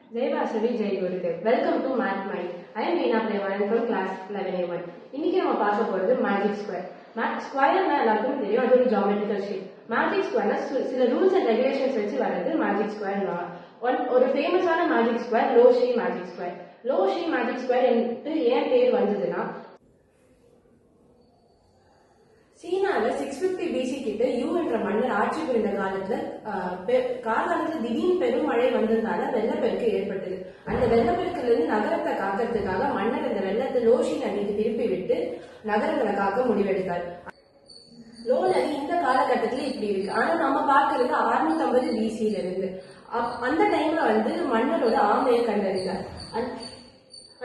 Jai Vasavi, Jai Gurudev. Welcome to Math Mind. I am Veena Prevaran from class 11A1. இன்னைக்கு நம்ம பார்க்க போறது magic square. ஸ்கொயர்னா எல்லாருக்கும் தெரியும், அது ஒரு ஜியோமெட்ரிக்கல் ஷேப். மேஜிக் ஸ்கொயர்னா சில ரூல்ஸ் அண்ட் ரெகுலேஷன்ஸ் வச்சு வர்றது மேஜிக் ஸ்கொயர். ஒரு ஃபேமஸான magic square Lo Shu magic square. Lo Shu magic square ஏன் பேர் வந்ததுன்னா, சீனால 650 BC கிட்ட யூ என்ற மன்னர் ஆட்சி புரிந்த காலத்துல காலகாலத்துல திடீர்னு பெருமழை வந்ததுனால வெள்ளப்பெருக்கு ஏற்பட்டது. அந்த வெள்ளப்பெருக்குல இருந்து நகரத்தை காக்கிறதுக்காக மன்னர் அந்த வெள்ளத்தை லோஷி நதிக்கு திருப்பி விட்டு நகரங்களை காக்க முடிவெடுத்தார். லோ நதி இந்த காலகட்டத்துல இப்படி இருக்கு. ஆனா நம்ம பாக்குறது 650 BCல இருந்து. அந்த டைம்ல மன்னரோட ஆமையை கண்டறிந்தார்.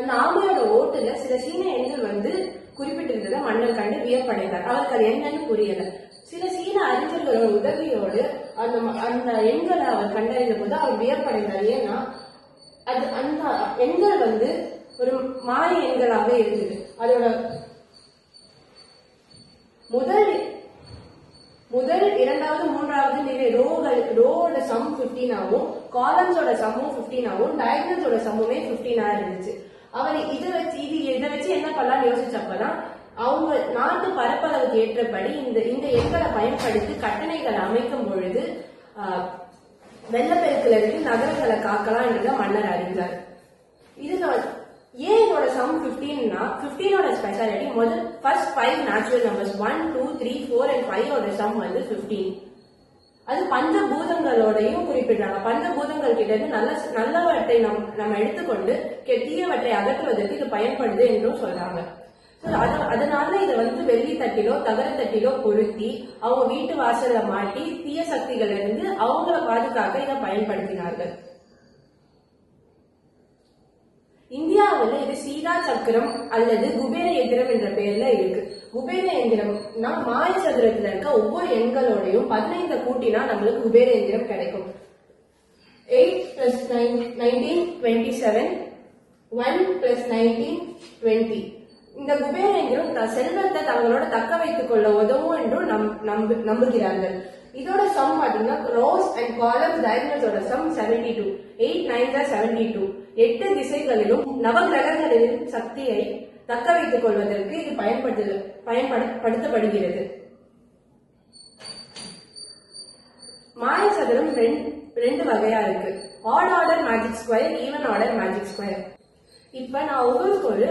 அந்த ஆமையோட ஓட்டுல சில சீன எண்கள் குறிப்பிட்டிருந்ததை மன்னர் கண்டு வியப்படைந்தார். அவருக்கு அது என்னன்னு புரியல. சில சீன அறிஞர்களோட உதவியோடு அந்த எண்களை அவர் கண்டறிந்த போது அவர் வியப்படைந்தார். ஏன்னா அந்த எண்கள் ஒரு மாய எண்களாக இருந்தது. அதோட முதல் இரண்டாவது மூன்றாவது நிலை ரோவோட சம் 15 ஆகும், காலம்ஸோட சம்மும் 15 ஆகும், டயகனல்ஸோட சம்முமே 15 இருந்துச்சு. அவர் இதை வச்சு என்ன பண்ணலாம்னு யோசிச்சப்பதான் அவங்க நாட்டு பரப்பளவுக்கு ஏற்றபடி இந்த எண்களை பயன்படுத்தி கட்டளைகளை அமைக்கும் பொழுது வெள்ளப்பெருக்குல இருந்து நகரங்களை காக்கலாம் என்றதை மன்னர் அறிந்தார். இதுல ஏன் இதோட சம் 15னா 15ஓட speciality first 5 natural numbers 1, 2, 3, 4 and 5ஓட சம் 15. அது பஞ்சபூதங்களோடையும் குறிப்பிடுறாங்க. பஞ்சபூதங்கள் கிட்ட இருந்து நல்லவற்றை நம்ம எடுத்துக்கொண்டு தீயவற்றை அகற்றுவதற்கு இது பயன்படுது என்றும் சொல்றாங்க. அதனால இதை வெள்ளி தட்டிலோ தகர தட்டிலோ பொருத்தி அவங்க வீட்டு வாசல்ல மாட்டி தீய சக்திகள் இருந்து அவங்கள பாதுகாக்க இதை பயன்படுத்தினார்கள். இந்தியாவில் இது சீதா சக்கரம் அல்லது குபேர எந்திரம் என்ற பெயர்ல இருக்கு. குபேர எந்திரம்னா மாய சதுரத்துல இருக்க ஒவ்வொரு எண்களோடையும் 15 கூட்டினா நம்மளுக்கு குபேர எந்திரம் கிடைக்கும். 8 + 19 27, 1 + 19 20. இந்த குபேர எந்திரம் செல்வத்தை தங்களோட தக்க வைத்துக் கொள்ள உதவும் என்றும் நம்புகிறார்கள். இதோட சம் பாத்தீங்கன்னா ரோஸ் அண்ட் காலம்ஸ் டயகனல்ஸோட சம் 72. 8 9 72. 8 திசைகளிலும் நவகிரகங்களின் சக்தியை தக்க வைத்துக் கொள்வதற்கு இது பயன்படுத்தப்படுகிறது. மாய சதுரம் ரெண்டு வகையா இருக்கு. Odd order magic square, even order magic square. இப்ப நான் உங்களுக்கு ஒரு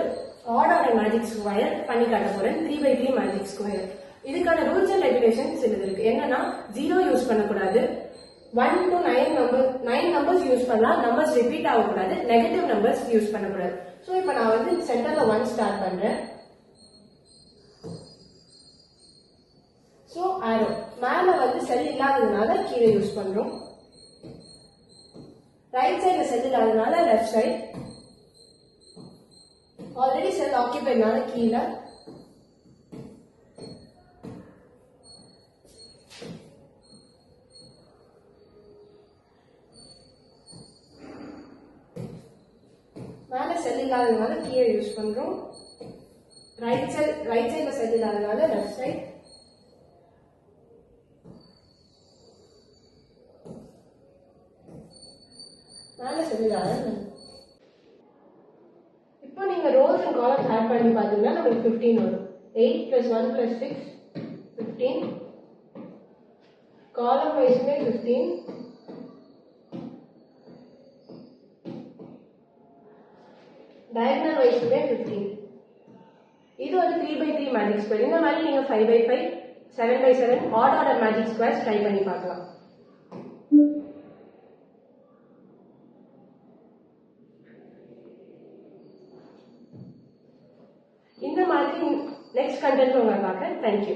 ஆட் ஆர்டர் மேஜிக் ஸ்கொயர் பண்ணி காட்ட போறேன். 3x3 magic square. இதுக்கான ரூல்ஸ் அண்ட் ரெகுலேஷன்ஸ் இருக்கு. என்னன்னா 0 யூஸ் பண்ணக்கூடாது, 1 to 9 நம்பர்ஸ் யூஸ் பண்ணலாம், நம்பர்ஸ் ரிப்பீட் ஆகக்கூடாது, நெகட்டிவ் நம்பர்ஸ் யூஸ் பண்ணக்கூடாது. ஸோ இப்போ நான் சென்டர்ல 1 ஸ்டார்ட் பண்றேன். ஸோ ஆரோ மேல செல் இல்லாததுனால கீழே யூஸ் பண்றோம். ரைட் சைட்ல செல் இல்லாததுனால லெஃப்ட் சைட். ஆல்ரெடி செல் ஆக்கியபைனால கீழே. மேல செல் இல்லாததுனால கீழே யூஸ் பண்றோம். ரைட் சைட்ல செல் இல்லாததுனால லெஃப்ட் சைட். மேல செல் இல்லாத. இப்போ நீங்க ரோஸ் அண்ட் காலம்ஸ் ஆட் பண்ணி பாத்தீங்கன்னா நமக்கு 15 வரும். 8 + 1 + 6 15. காலம் வைஸ்மே 15. diagonal wise 15. இது ஒரு 3x3 மேஜிக் ஸ்கொயர். இந்த மாதிரி நீங்க 5x5, 7x7 odd order magic squares try பண்ணி பார்க்கலாம். இந்த மாதிரி நெக்ஸ்ட் கண்டென்ட் உங்களை பார்க்க. தேங்க்யூ.